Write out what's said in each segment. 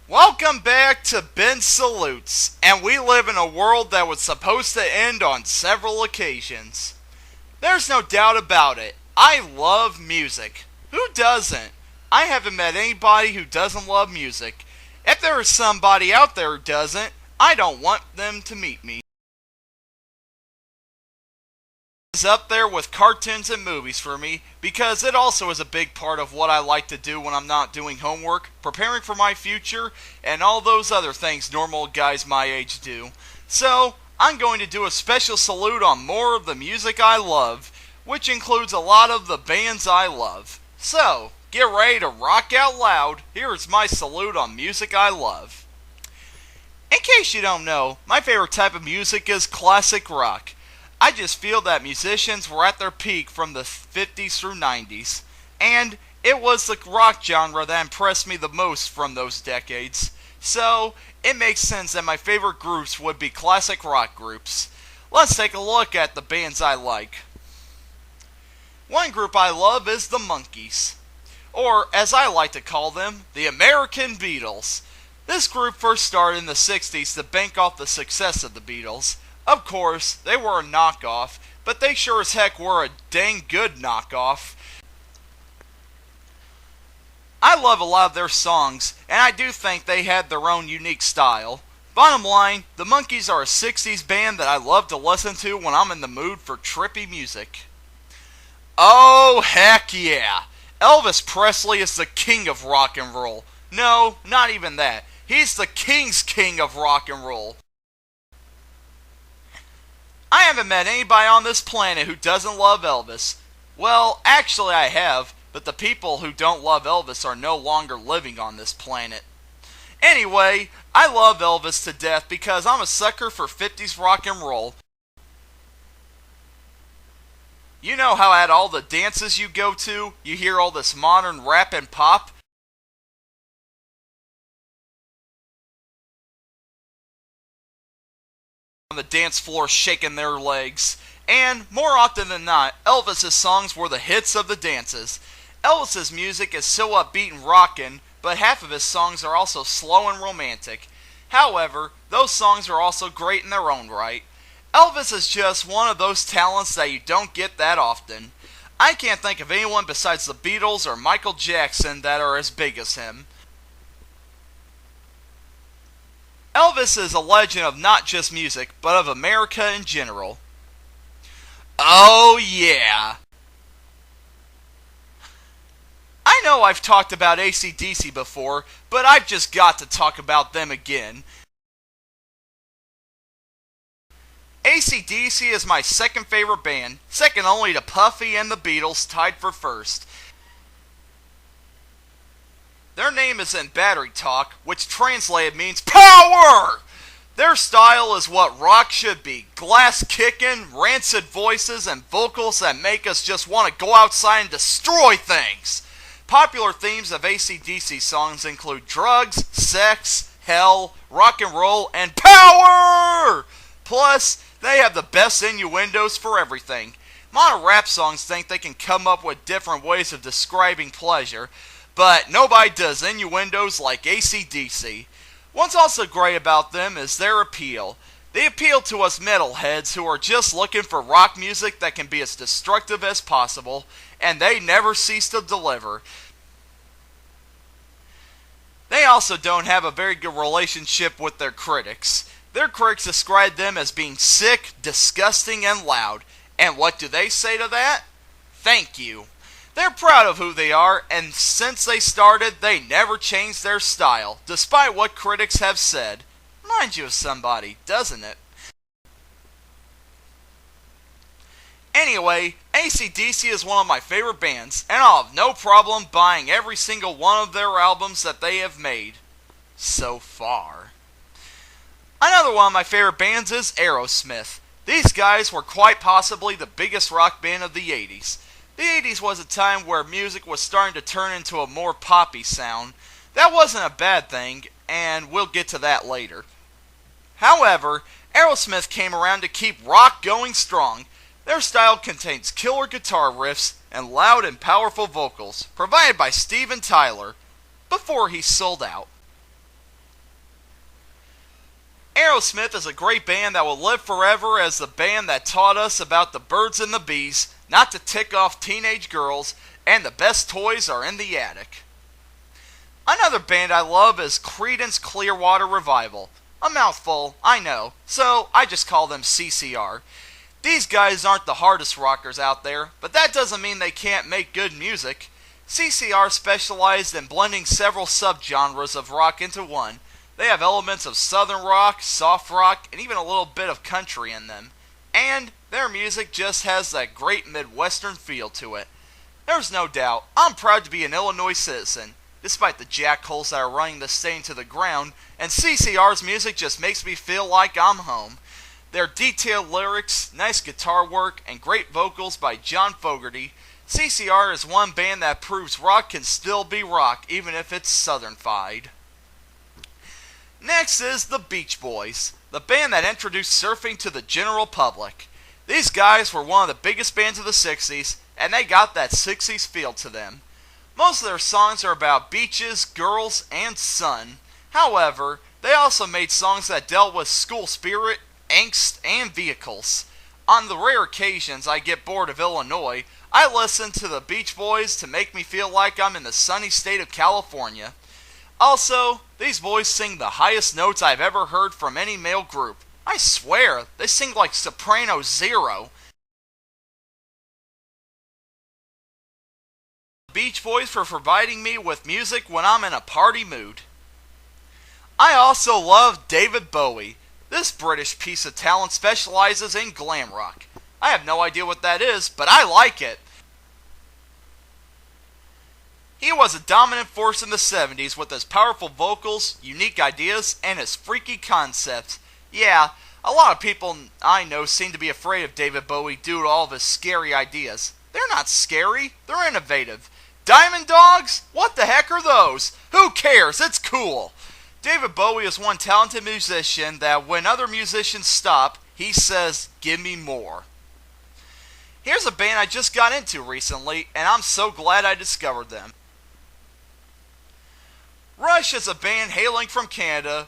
Welcome back to Ben Salutes, and we live in a world that was supposed to end on several occasions. There's no doubt about it, I love music. Who doesn't? I haven't met anybody who doesn't love music. If there is somebody out there who doesn't, I don't want them to meet me. Is up there with cartoons and movies for me because it also is a big part of what I like to do when I'm not doing homework, preparing for my future, and all those other things normal guys my age do. So, I'm going to do a special salute on more of the music I love, which includes a lot of the bands I love. So, get ready to rock out loud. Here is my salute on music I love. In case you don't know, my favorite type of music is classic rock. I just feel that musicians were at their peak from the 50s through 90s, and it was the rock genre that impressed me the most from those decades. So, it makes sense that my favorite groups would be classic rock groups. Let's take a look at the bands I like. One group I love is the Monkees, or as I like to call them, the American Beatles. This group first started in the 60s to bank off the success of the Beatles. Of course, they were a knockoff, but they sure as heck were a dang good knockoff. I love a lot of their songs, and I do think they had their own unique style. Bottom line, the Monkees are a 60s band that I love to listen to when I'm in the mood for trippy music. Oh, heck yeah! Elvis Presley is the king of rock and roll. No, not even that. He's the king's king of rock and roll. I haven't met anybody on this planet who doesn't love Elvis. Well, actually I have, but the people who don't love Elvis are no longer living on this planet. Anyway, I love Elvis to death because I'm a sucker for 50s rock and roll. You know how at all the dances you go to, you hear all this modern rap and pop? On the dance floor shaking their legs. And, more often than not, Elvis's songs were the hits of the dances. Elvis's music is so upbeat and rockin', but half of his songs are also slow and romantic. However, those songs are also great in their own right. Elvis is just one of those talents that you don't get that often. I can't think of anyone besides the Beatles or Michael Jackson that are as big as him. Elvis is a legend of not just music, but of America in general. Oh yeah! I know I've talked about ACCDC before, but I've just got to talk about them again. ACCDC is my second favorite band, second only to Puffy and the Beatles, tied for first. Their name is in Battery Talk, which translated means POWER! Their style is what rock should be. Glass kicking, rancid voices, and vocals that make us just want to go outside and destroy things. Popular themes of ACCDC songs include drugs, sex, hell, rock and roll, and power! Plus, they have the best innuendos for everything. Modern rap songs think they can come up with different ways of describing pleasure, but nobody does innuendos like ACCDC. What's also great about them is their appeal. They appeal to us metalheads who are just looking for rock music that can be as destructive as possible, and they never cease to deliver. They also don't have a very good relationship with their critics. Their critics describe them as being sick, disgusting, and loud. And what do they say to that? Thank you. They're proud of who they are, and since they started, they never changed their style, despite what critics have said. Reminds you of somebody, doesn't it? Anyway, ACCDC is one of my favorite bands, and I'll have no problem buying every single one of their albums that they have made. So far. Another one of my favorite bands is Aerosmith. These guys were quite possibly the biggest rock band of the 80s. The 80s was a time where music was starting to turn into a more poppy sound. That wasn't a bad thing, and we'll get to that later. However, Aerosmith came around to keep rock going strong. Their style contains killer guitar riffs and loud and powerful vocals, provided by Steven Tyler, before he sold out. Aerosmith is a great band that will live forever as the band that taught us about the birds and the bees, not to tick off teenage girls, and the best toys are in the attic. Another band I love is Creedence Clearwater Revival. A mouthful, I know, so I just call them CCR. These guys aren't the hardest rockers out there, but that doesn't mean they can't make good music. CCR specialized in blending several subgenres of rock into one. They have elements of southern rock, soft rock, and even a little bit of country in them. And their music just has that great Midwestern feel to it. There's no doubt, I'm proud to be an Illinois citizen, despite the jackholes that are running the state into the ground, and CCR's music just makes me feel like I'm home. Their detailed lyrics, nice guitar work, and great vocals by John Fogerty, CCR is one band that proves rock can still be rock, even if it's southern-fied. Next is the Beach Boys, the band that introduced surfing to the general public. These guys were one of the biggest bands of the 60s, and they got that 60s feel to them. Most of their songs are about beaches, girls, and sun. However, they also made songs that dealt with school spirit, angst, and vehicles. On the rare occasions I get bored of Illinois, I listen to the Beach Boys to make me feel like I'm in the sunny state of California. Also, these boys sing the highest notes I've ever heard from any male group. I swear, they sing like Soprano Zero. Beach Boys for providing me with music when I'm in a party mood. I also love David Bowie. This British piece of talent specializes in glam rock. I have no idea what that is, but I like it. He was a dominant force in the 70s with his powerful vocals, unique ideas, and his freaky concepts. Yeah, a lot of people I know seem to be afraid of David Bowie due to all of his scary ideas. They're not scary, they're innovative. Diamond Dogs? What the heck are those? Who cares? It's cool. David Bowie is one talented musician that when other musicians stop, he says, "Give me more." Here's a band I just got into recently, and I'm so glad I discovered them. Rush is a band hailing from Canada,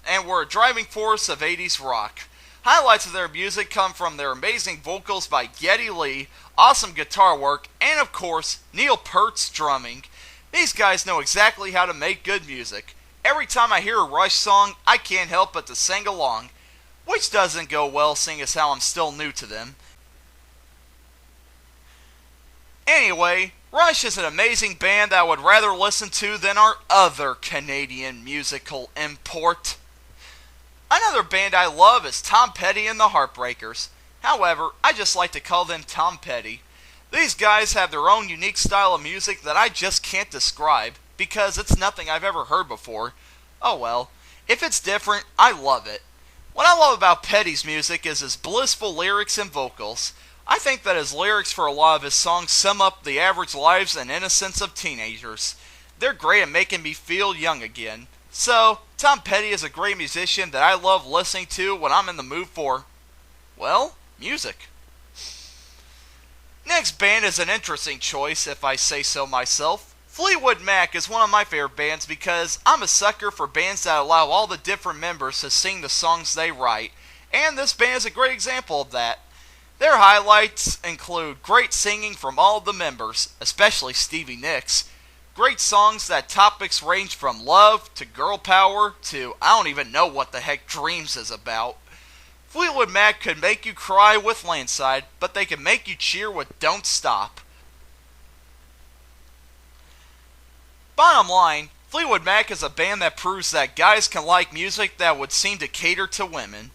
and were a driving force of 80s rock. Highlights of their music come from their amazing vocals by Geddy Lee, awesome guitar work, and of course, Neil Peart's drumming. These guys know exactly how to make good music. Every time I hear a Rush song, I can't help but to sing along, which doesn't go well seeing as how I'm still new to them. Anyway, Rush is an amazing band that I would rather listen to than our other Canadian musical import. Another band I love is Tom Petty and the Heartbreakers. However, I just like to call them Tom Petty. These guys have their own unique style of music that I just can't describe, because it's nothing I've ever heard before. Oh well, if it's different, I love it. What I love about Petty's music is his blissful lyrics and vocals. I think that his lyrics for a lot of his songs sum up the average lives and innocence of teenagers. They're great at making me feel young again. So, Tom Petty is a great musician that I love listening to when I'm in the mood for, well, music. Next band is an interesting choice, if I say so myself. Fleetwood Mac is one of my favorite bands because I'm a sucker for bands that allow all the different members to sing the songs they write, and this band is a great example of that. Their highlights include great singing from all of the members, especially Stevie Nicks, great songs that topics range from love to girl power to I don't even know what the heck Dreams is about. Fleetwood Mac could make you cry with Landslide, but they can make you cheer with Don't Stop. Bottom line, Fleetwood Mac is a band that proves that guys can like music that would seem to cater to women.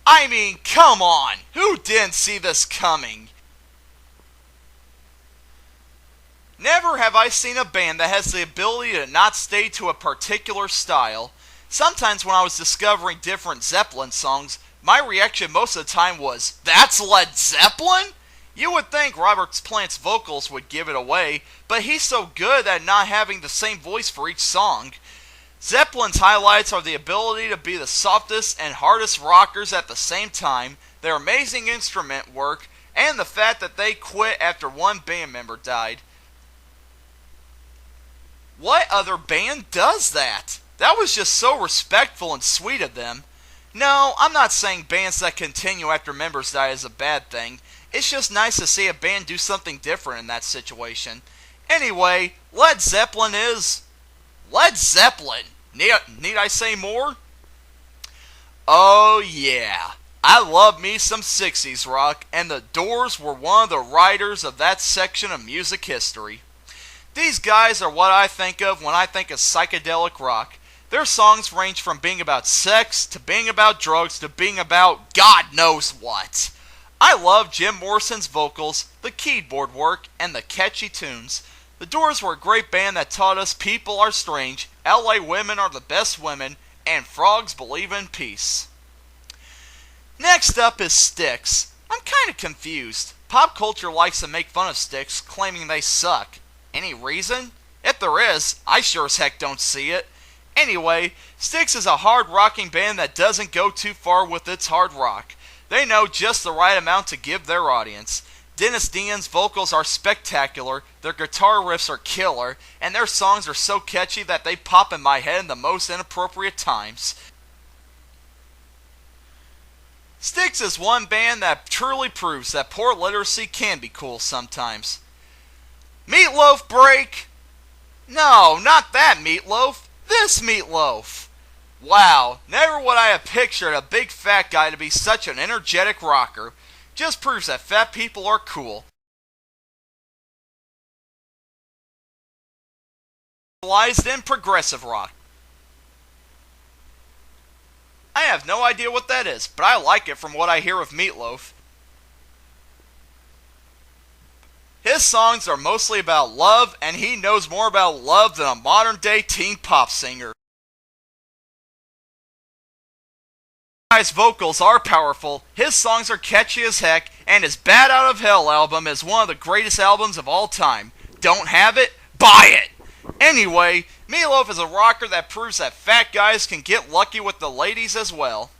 I mean, come on! Who didn't see this coming? Never have I seen a band that has the ability to not stay to a particular style. Sometimes when I was discovering different Zeppelin songs, my reaction most of the time was, "That's Led Zeppelin?" You would think Robert Plant's vocals would give it away, but he's so good at not having the same voice for each song. Zeppelin's highlights are the ability to be the softest and hardest rockers at the same time, their amazing instrument work, and the fact that they quit after one band member died. What other band does that? That was just so respectful and sweet of them. No, I'm not saying bands that continue after members die is a bad thing. It's just nice to see a band do something different in that situation. Anyway, Led Zeppelin is... Led Zeppelin! Need I say more? Oh yeah, I love me some 60s rock, and the Doors were one of the writers of that section of music history. These guys are what I think of when I think of psychedelic rock. Their songs range from being about sex, to being about drugs, to being about God knows what. I love Jim Morrison's vocals, the keyboard work, and the catchy tunes. The Doors were a great band that taught us people are strange, LA women are the best women, and frogs believe in peace. Next up is Styx. I'm kinda confused. Pop culture likes to make fun of Styx, claiming they suck. Any reason? If there is, I sure as heck don't see it. Anyway, Styx is a hard-rocking band that doesn't go too far with its hard rock. They know just the right amount to give their audience. Dennis Dean's vocals are spectacular, their guitar riffs are killer, and their songs are so catchy that they pop in my head in the most inappropriate times. Styx is one band that truly proves that poor literacy can be cool sometimes. Meatloaf break? No, not that Meatloaf. This Meatloaf. Wow, never would I have pictured a big fat guy to be such an energetic rocker. Just proves that fat people are cool. Specialized in progressive rock. I have no idea what that is, but I like it from what I hear of Meatloaf. His songs are mostly about love, and he knows more about love than a modern-day teen pop singer. His vocals are powerful, his songs are catchy as heck, and his Bad Out of Hell album is one of the greatest albums of all time. Don't have it? Buy it! Anyway, Meatloaf is a rocker that proves that fat guys can get lucky with the ladies as well.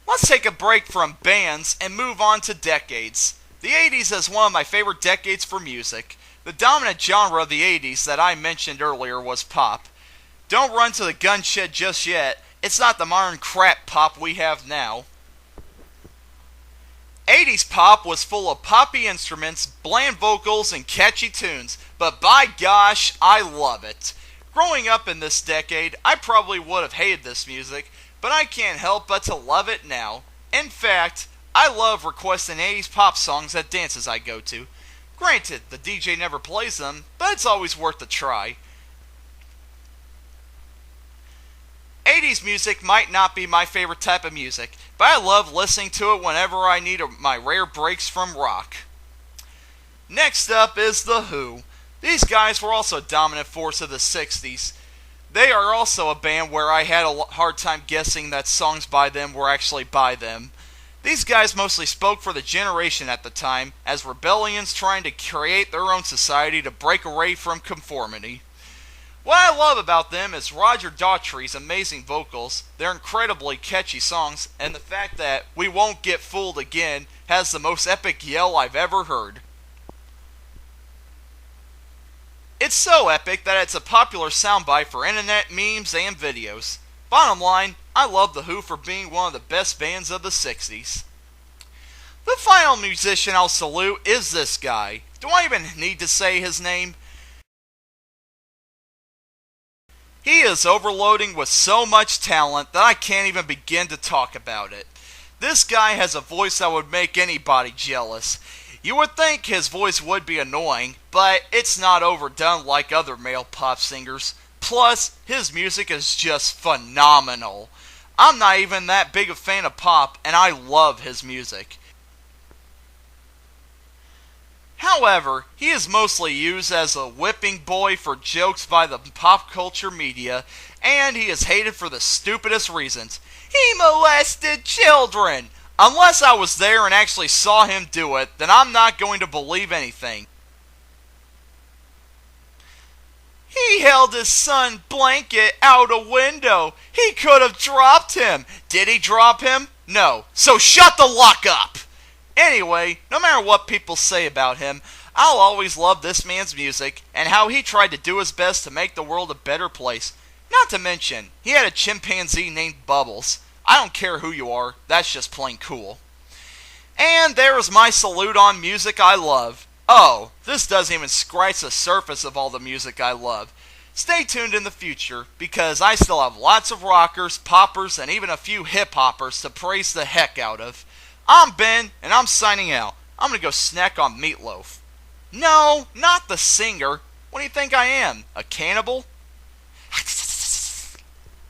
Let's take a break from bands and move on to decades. The 80s is one of my favorite decades for music. The dominant genre of the 80s that I mentioned earlier was pop. Don't run to the gun shed just yet. It's not the modern crap pop we have now. 80s pop was full of poppy instruments, bland vocals, and catchy tunes, but by gosh, I love it. Growing up in this decade, I probably would have hated this music, but I can't help but to love it now. In fact, I love requesting 80s pop songs at dances I go to. Granted, the DJ never plays them, but it's always worth a try. 80s music might not be my favorite type of music, but I love listening to it whenever I need my rare breaks from rock. Next up is The Who. These guys were also a dominant force of the 60s. They are also a band where I had a hard time guessing that songs by them were actually by them. These guys mostly spoke for the generation at the time, as rebellions trying to create their own society to break away from conformity. What I love about them is Roger Daughtry's amazing vocals, their incredibly catchy songs, and the fact that We Won't Get Fooled Again has the most epic yell I've ever heard. It's so epic that it's a popular soundbite for internet memes and videos. Bottom line, I love The Who for being one of the best bands of the 60s. The final musician I'll salute is this guy. Do I even need to say his name? He is overloading with so much talent that I can't even begin to talk about it. This guy has a voice that would make anybody jealous. You would think his voice would be annoying, but it's not overdone like other male pop singers. Plus, his music is just phenomenal. I'm not even that big a fan of pop, and I love his music. However, he is mostly used as a whipping boy for jokes by the pop culture media, and he is hated for the stupidest reasons. He molested children! Unless I was there and actually saw him do it, then I'm not going to believe anything. He held his son's blanket out a window. He could have dropped him. Did he drop him? No. So shut the luck up! Anyway, no matter what people say about him, I'll always love this man's music and how he tried to do his best to make the world a better place. Not to mention, he had a chimpanzee named Bubbles. I don't care who you are, that's just plain cool. And there is my salute on music I love. Oh, this doesn't even scratch the surface of all the music I love. Stay tuned in the future, because I still have lots of rockers, poppers, and even a few hip-hoppers to praise the heck out of. I'm Ben, and I'm signing out. I'm gonna go snack on Meatloaf. No, not the singer. What do you think I am, a cannibal?